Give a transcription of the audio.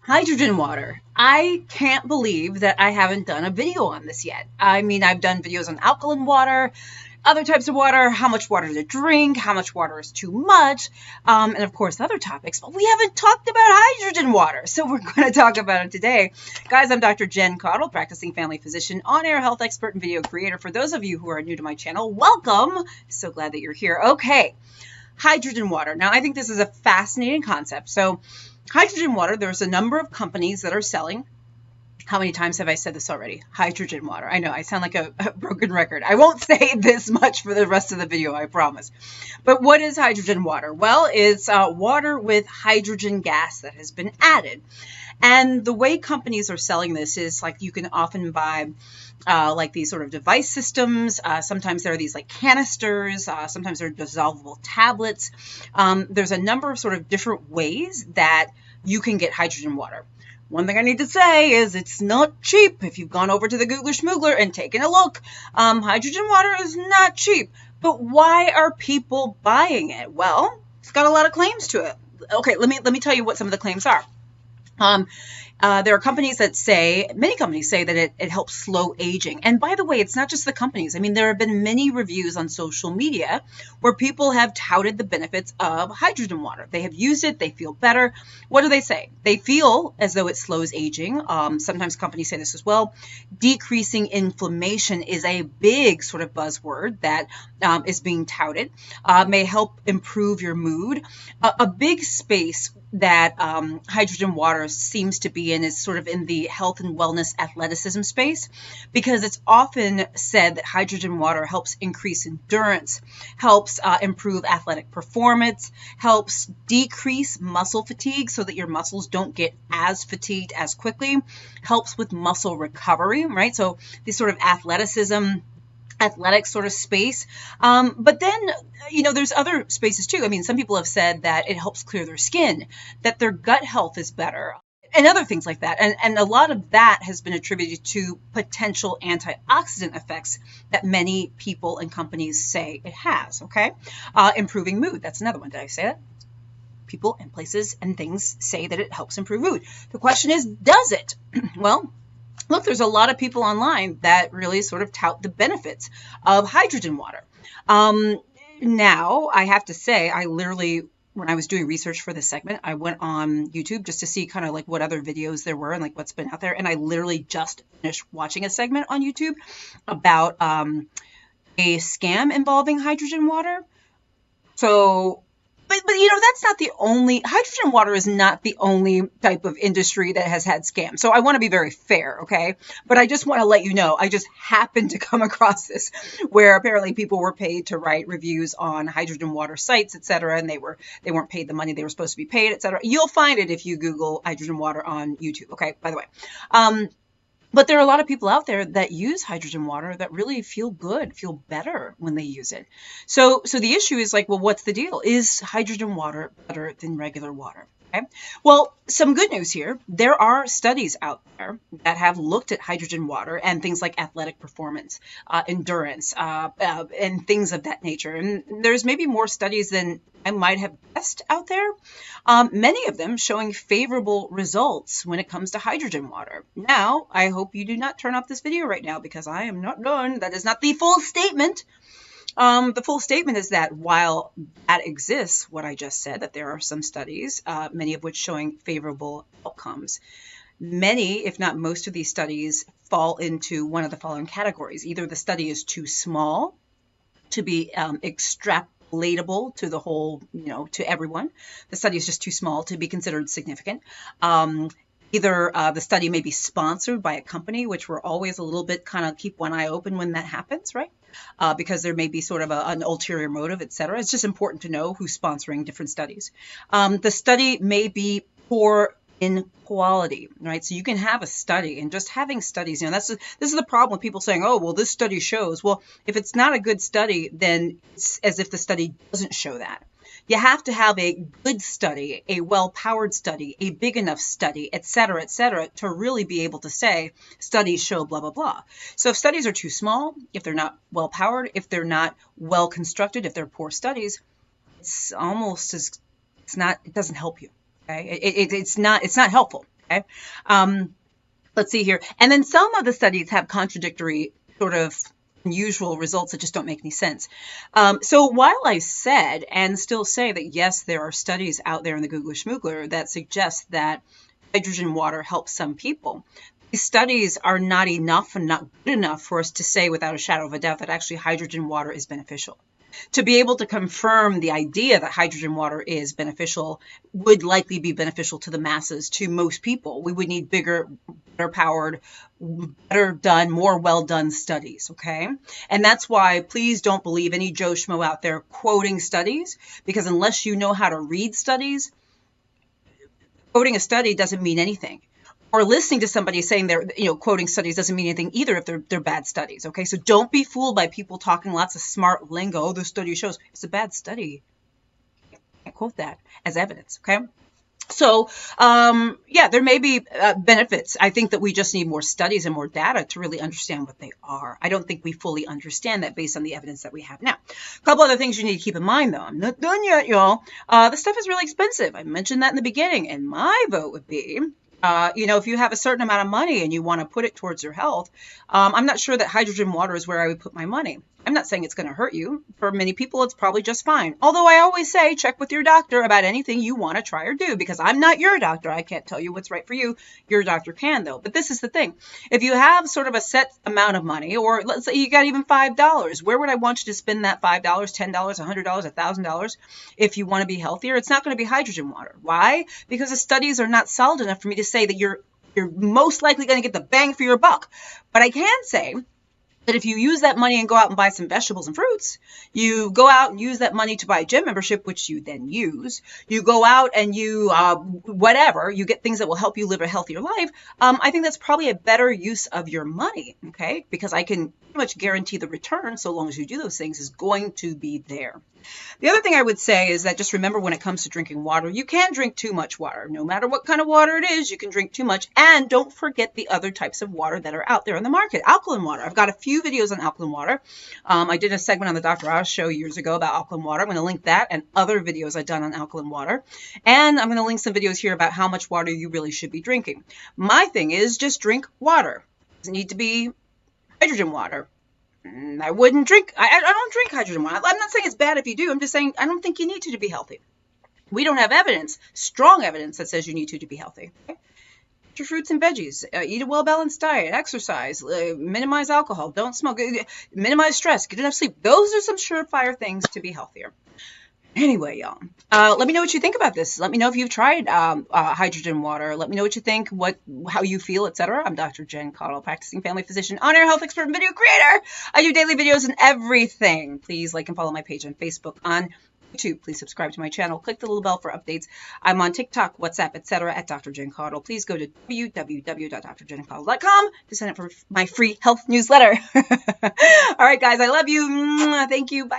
Hydrogen water. I can't believe that I haven't done a video on this yet. I mean, I've done videos on alkaline water, other types of water, how much water to drink, how much water is too much, and of course other topics, but we haven't talked about hydrogen water, so we're going to talk about it today. Guys, I'm Dr. Jen Caudle, practicing family physician, on-air health expert, and video creator. For those of you who are new to my channel, welcome. So glad that you're here. Okay, hydrogen water. Now, I think this is a fascinating concept. So hydrogen water, there's a number of companies that are selling. How many times have I said this already? Hydrogen water. I know I sound like a broken record. I won't say this much for the rest of the video, I promise. But what is hydrogen water? Well, it's water with hydrogen gas that has been added. And the way companies are selling this is like you can often buy like these sort of device systems. Sometimes there are these like canisters. Sometimes they're dissolvable tablets. There's a number of sort of different ways that you can get hydrogen water. One thing I need to say is it's not cheap. If you've gone over to the Googler Schmoogler and taken a look, hydrogen water is not cheap. But why are people buying it? Well, it's got a lot of claims to it. Okay, let me tell you what some of the claims are. There are companies that say, many companies say that it helps slow aging. And by the way, it's not just the companies. I mean, there have been many reviews on social media where people have touted the benefits of hydrogen water. They have used it. They feel better. What do they say? They feel as though it slows aging. Sometimes companies say this as well. Decreasing inflammation is a big sort of buzzword that is being touted. May help improve your mood. A big space that hydrogen water seems to be in is sort of in the health and wellness athleticism space, because it's often said that hydrogen water helps increase endurance, helps improve athletic performance, helps decrease muscle fatigue so that your muscles don't get as fatigued as quickly, helps with muscle recovery, right? So this sort of athletic sort of space. But then, you know, there's other spaces too. I mean, some people have said that it helps clear their skin, that their gut health is better, and other things like that. And a lot of that has been attributed to potential antioxidant effects that many people and companies say it has, okay? Improving mood, that's another one. Did I say that? People and places and things say that it helps improve mood. The question is, does it? Well, look, there's a lot of people online that really sort of tout the benefits of hydrogen water. Now, I have to say, I literally, when I was doing research for this segment, I went on YouTube just to see kind of like what other videos there were and like what's been out there. And I literally just finished watching a segment on YouTube about a scam involving hydrogen water. So But you know, that's not the only, hydrogen water is not the only type of industry that has had scams. So I want to be very fair, okay? But I just want to let you know, I just happened to come across this where apparently people were paid to write reviews on hydrogen water sites, etc., and they weren't paid the money they were supposed to be paid, etc. You'll find it if you Google hydrogen water on YouTube, okay? By the way. But there are a lot of people out there that use hydrogen water that really feel good, feel better when they use it. So the issue is like, well, what's the deal? Is hydrogen water better than regular water? Okay. Well, some good news here. There are studies out there that have looked at hydrogen water and things like athletic performance, endurance, and things of that nature. And there's maybe more studies than I might have guessed out there. Many of them showing favorable results when it comes to hydrogen water. Now, I hope you do not turn off this video right now because I am not done. That is not the full statement. The full statement is that while that exists, what I just said, that there are some studies, many of which showing favorable outcomes. Many, if not most of these studies fall into one of the following categories. Either the study is too small to be extrapolatable to the whole, you know, to everyone. The study is just too small to be considered significant. Either the study may be sponsored by a company, which we're always a little bit kind of keep one eye open when that happens, right? Because there may be sort of an ulterior motive, et cetera. It's just important to know who's sponsoring different studies. The study may be poor in quality, right? So you can have a study, and just having studies, you know, this is the problem with people saying, oh, well, this study shows. Well, if it's not a good study, then it's as if the study doesn't show that. You have to have a good study, a well-powered study, a big enough study, et cetera, to really be able to say studies show blah, blah, blah. So if studies are too small, if they're not well-powered, if they're not well-constructed, if they're poor studies, it's almost as, it doesn't help you. Okay? It's not helpful. Okay. Let's see here. And then some of the studies have contradictory sort of unusual results that just don't make any sense. So while I said and still say that, yes, there are studies out there in the Googler Schmoogler that suggest that hydrogen water helps some people, these studies are not enough and not good enough for us to say without a shadow of a doubt that actually hydrogen water is beneficial. To be able to confirm the idea that hydrogen water is beneficial would likely be beneficial to the masses, to most people. We would need bigger, better powered, better done, more well done studies, okay? And that's why please don't believe any Joe Schmo out there quoting studies, because unless you know how to read studies, quoting a study doesn't mean anything. Or listening to somebody saying they're, quoting studies doesn't mean anything either if they're bad studies, okay? So don't be fooled by people talking lots of smart lingo. Oh, the study shows. It's a bad study. You can't quote that as evidence, okay? So, yeah, there may be benefits. I think that we just need more studies and more data to really understand what they are. I don't think we fully understand that based on the evidence that we have now. A couple other things you need to keep in mind, though. I'm not done yet, y'all. This stuff is really expensive. I mentioned that in the beginning, and my vote would be, if you have a certain amount of money and you want to put it towards your health, I'm not sure that hydrogen water is where I would put my money. I'm not saying it's going to hurt you. For many people, it's probably just fine. Although I always say check with your doctor about anything you want to try or do, because I'm not your doctor. I can't tell you what's right for you. Your doctor can, though. But this is the thing. If you have sort of a set amount of money, or let's say you got even $5, where would I want you to spend that $5, $10, $100, $1,000 if you want to be healthier? It's not going to be hydrogen water. Why? Because the studies are not solid enough for me to say that you're most likely going to get the bang for your buck. But I can say that if you use that money and go out and buy some vegetables and fruits, you go out and use that money to buy a gym membership, which you then use, you go out and you, you get things that will help you live a healthier life, I think that's probably a better use of your money, okay? Because I can pretty much guarantee the return, so long as you do those things, is going to be there. The other thing I would say is that just remember when it comes to drinking water, you can drink too much water. No matter what kind of water it is, you can drink too much. And don't forget the other types of water that are out there in the market. Alkaline water. I've got a few videos on alkaline water. I did a segment on the Dr. Oz show years ago about alkaline water. I'm going to link that and other videos I've done on alkaline water. And I'm going to link some videos here about how much water you really should be drinking. My thing is just drink water. It doesn't need to be hydrogen water. I wouldn't drink, I don't drink hydrogen water. I'm not saying it's bad if you do. I'm just saying I don't think you need to be healthy. We don't have evidence, strong evidence that says you need to be healthy. Okay? Eat your fruits and veggies, eat a well-balanced diet, exercise, minimize alcohol, don't smoke, minimize stress, get enough sleep. Those are some surefire things to be healthier. Anyway, y'all, let me know what you think about this. Let me know if you've tried hydrogen water. Let me know what you think, how you feel, etc. I'm Dr. Jen Caudle, practicing family physician, on-air health expert, and video creator. I do daily videos and everything. Please like and follow my page on Facebook, on YouTube. Please subscribe to my channel. Click the little bell for updates. I'm on TikTok, WhatsApp, etc. at Dr. Jen Caudle. Please go to www.drjencaudle.com to sign up for my free health newsletter. All right, guys, I love you. Thank you. Bye.